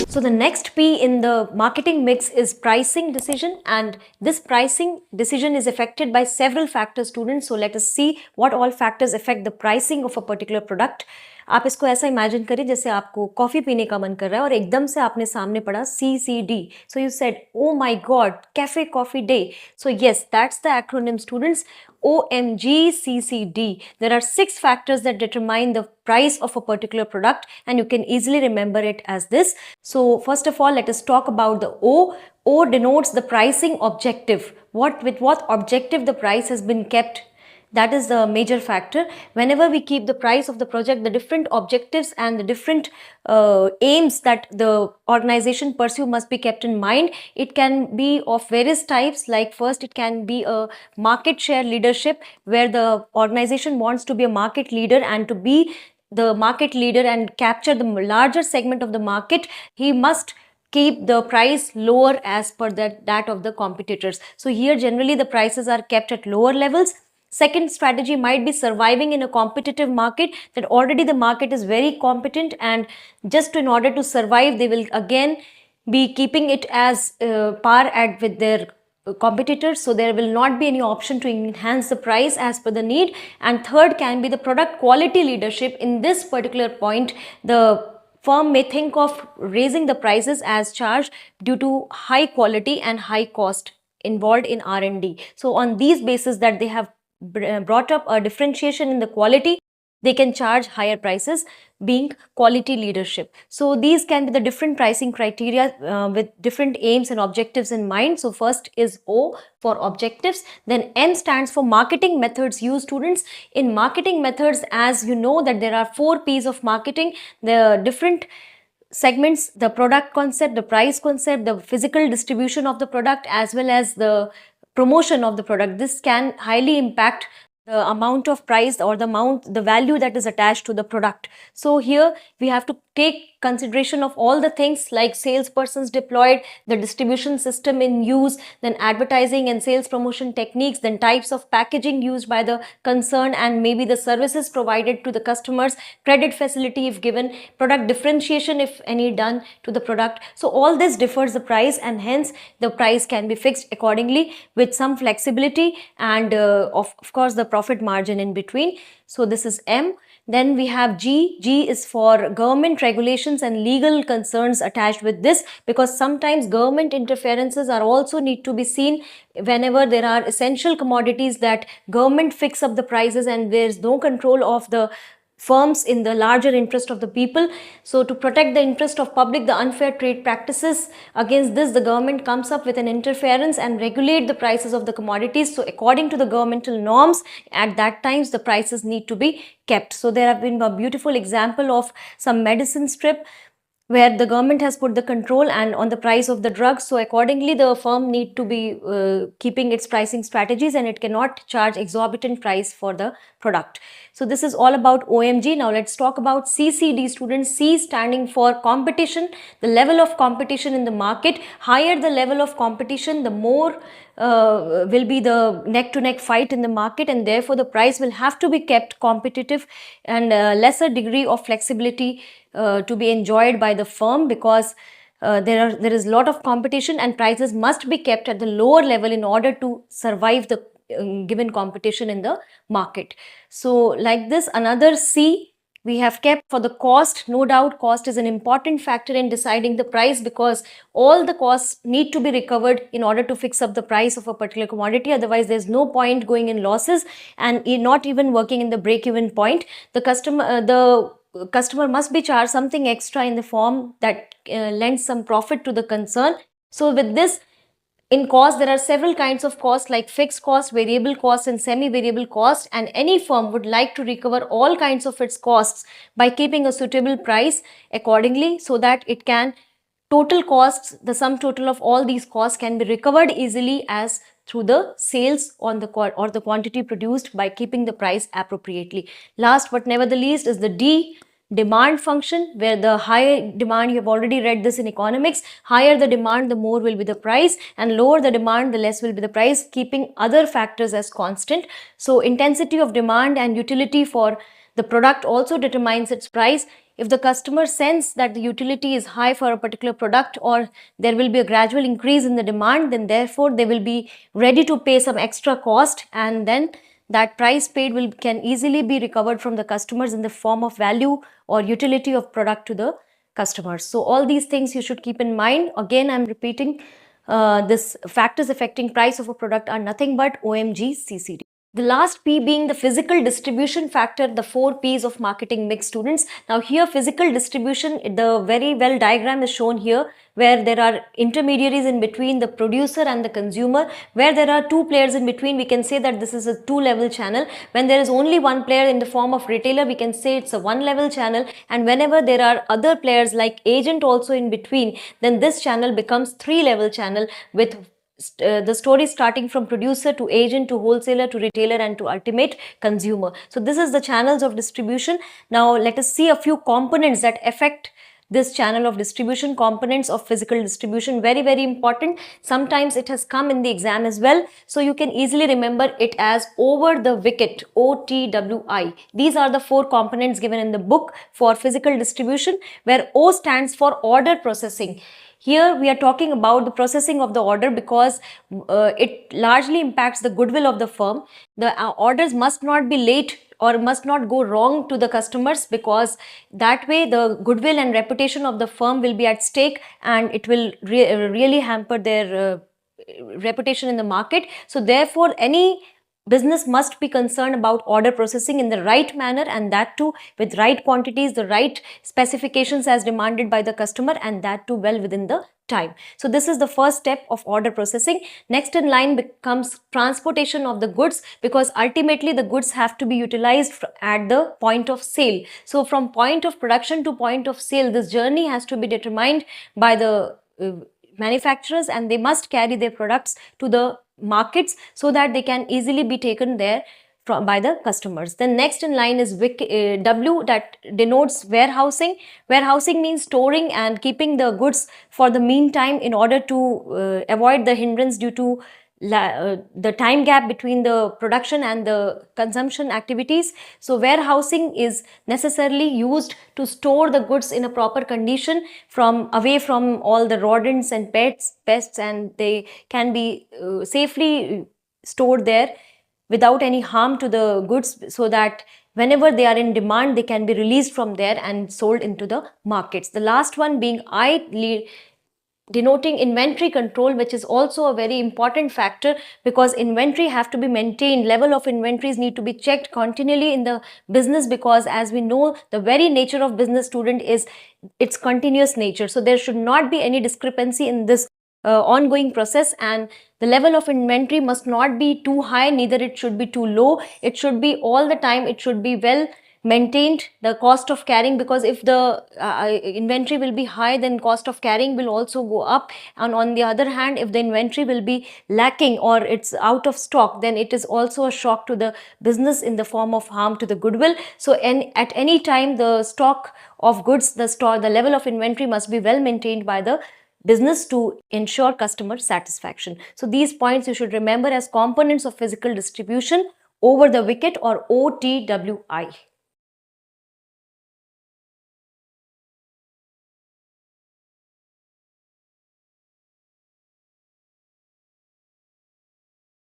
So the next P in the marketing mix is pricing decision, and this pricing decision is affected by several factors, students. So let us see what all factors affect the pricing of a particular product. आप इसको ऐसा imagine करिए जैसे आपको coffee पीने का मन कर रहा है और एकदम से आपने सामने पढ़ा CCD. So you said, oh my god, cafe coffee day. So yes, that's the acronym, students. OMG CCD. There are 6 factors that determine the price of a particular product, and you can easily remember it as this. So first of all, let us talk about the O. O denotes the pricing objective. With what objective the price has been kept. That is the major factor. Whenever we keep the price of the project, the different objectives and the different aims that the organization pursue must be kept in mind. It can be of various types, like first it can be a market share leadership, where the organization wants to be a market leader, and to be the market leader and capture the larger segment of the market, he must keep the price lower as per that of the competitors. So here generally the prices are kept at lower levels. Second strategy might be surviving in a competitive market, that already the market is very competent, and just in order to survive they will again be keeping it as par at with their competitors, so there will not be any option to enhance the price as per the need. And third can be the product quality leadership. In this particular point, the firm may think of raising the prices as charged due to high quality and high cost involved in R&D. So on these basis that they have brought up a differentiation in the quality, they can charge higher prices, being quality leadership. So these can be the different pricing criteria with different aims and objectives in mind. So first is O for objectives. Then M stands for marketing methods used, students. In marketing methods, as you know that there are 4 P's of marketing. The different segments: the product concept, the price concept, the physical distribution of the product, as well as the promotion of the product. This can highly impact the amount of price or the value that is attached to the product. So here we have to take consideration of all the things like salespersons deployed, the distribution system in use, then advertising and sales promotion techniques, then types of packaging used by the concern, and maybe the services provided to the customers, credit facility if given, product differentiation if any done to the product. So all this differs the price, and hence the price can be fixed accordingly with some flexibility and of course the profit margin in between. So this is M. Then we have G. G is for government regulations and legal concerns attached with this, because sometimes government interferences are also need to be seen whenever there are essential commodities that government fix up the prices and there is no control of the firms in the larger interest of the people. So to protect the interest of public, the unfair trade practices, against this the government comes up with an interference and regulate the prices of the commodities. So according to the governmental norms, at that times the prices need to be kept. So there have been a beautiful example of some medicine strip where the government has put the control and on the price of the drugs. So accordingly the firm need to be keeping its pricing strategies, and it cannot charge exorbitant price for the product. So this is all about OMG. Now let's talk about CCD, students. C standing for competition, the level of competition in the market. Higher the level of competition, the more will be the neck-to-neck fight in the market, and therefore the price will have to be kept competitive, and lesser degree of flexibility to be enjoyed by the firm, because there is a lot of competition and prices must be kept at the lower level in order to survive the given competition in the market. So like this, another C we have kept for the cost. No doubt cost is an important factor in deciding the price, because all the costs need to be recovered in order to fix up the price of a particular commodity. Otherwise there's no point going in losses and not even working in the break-even point. The customer must be charged something extra in the form that lends some profit to the concern. So with this, in cost, there are several kinds of costs like fixed cost, variable cost, and semi-variable cost, and any firm would like to recover all kinds of its costs by keeping a suitable price accordingly, so that it can total costs, the sum total of all these costs can be recovered easily as through the sales on the quantity produced by keeping the price appropriately. Last but never the least is the D, demand function, where the higher demand, you have already read this in economics, higher the demand the more will be the price, and lower the demand the less will be the price, keeping other factors as constant. So intensity of demand and utility for The product also determines its price. If the customer sense that the utility is high for a particular product, or there will be a gradual increase in the demand, then therefore they will be ready to pay some extra cost, and then that price paid can easily be recovered from the customers in the form of value or utility of product to the customers. So all these things you should keep in mind. Again, I'm repeating, this factors affecting price of a product are nothing but OMG CCD. The last P being the physical distribution factor, the 4 Ps of marketing mix, students. Now here physical distribution, the very well diagram is shown here, where there are intermediaries in between the producer and the consumer. Where there are two players in between, we can say that this is a two-level channel. When there is only one player in the form of retailer, we can say it's a one-level channel. And whenever there are other players like agent also in between, then this channel becomes three-level channel, with the story starting from producer to agent to wholesaler to retailer and to ultimate consumer. So this is the channels of distribution. Now let us see a few components that affect this channel of distribution, components of physical distribution. Very, very important. Sometimes it has come in the exam as well. So you can easily remember it as over the wicket, OTWI. These are the 4 components given in the book for physical distribution, where O stands for order processing. Here we are talking about the processing of the order, because it largely impacts the goodwill of the firm. The orders must not be late or must not go wrong to the customers, because that way the goodwill and reputation of the firm will be at stake, and it will really hamper their reputation in the market. So therefore any business must be concerned about order processing in the right manner, and that too with right quantities, the right specifications as demanded by the customer, and that too well within the time. So this is the first step of order processing. Next in line becomes transportation of the goods, because ultimately the goods have to be utilized at the point of sale. So from point of production to point of sale, this journey has to be determined by the manufacturers, and they must carry their products to the markets so that they can easily be taken there by the customers. Then next in line is W, that denotes warehousing. Warehousing means storing and keeping the goods for the meantime in order to avoid the hindrance due to the time gap between the production and the consumption activities. So warehousing is necessarily used to store the goods in a proper condition, away from all the rodents and pests, and they can be safely stored there without any harm to the goods, so that whenever they are in demand, they can be released from there and sold into the markets. The last one being I, denoting inventory control, which is also a very important factor, because inventory have to be maintained. Level of inventories need to be checked continually in the business, because as we know, the very nature of business, student, is its continuous nature. So there should not be any discrepancy in this ongoing process, and the level of inventory must not be too high, neither it should be too low. It should be all the time, it should be well maintained. The cost of carrying, because if the inventory will be high, then cost of carrying will also go up, and on the other hand, if the inventory will be lacking or it's out of stock, then it is also a shock to the business in the form of harm to the goodwill. So at any time, the stock of goods, the level of inventory must be well maintained by the business to ensure customer satisfaction. So these points you should remember as components of physical distribution over the wicket, or OTWI.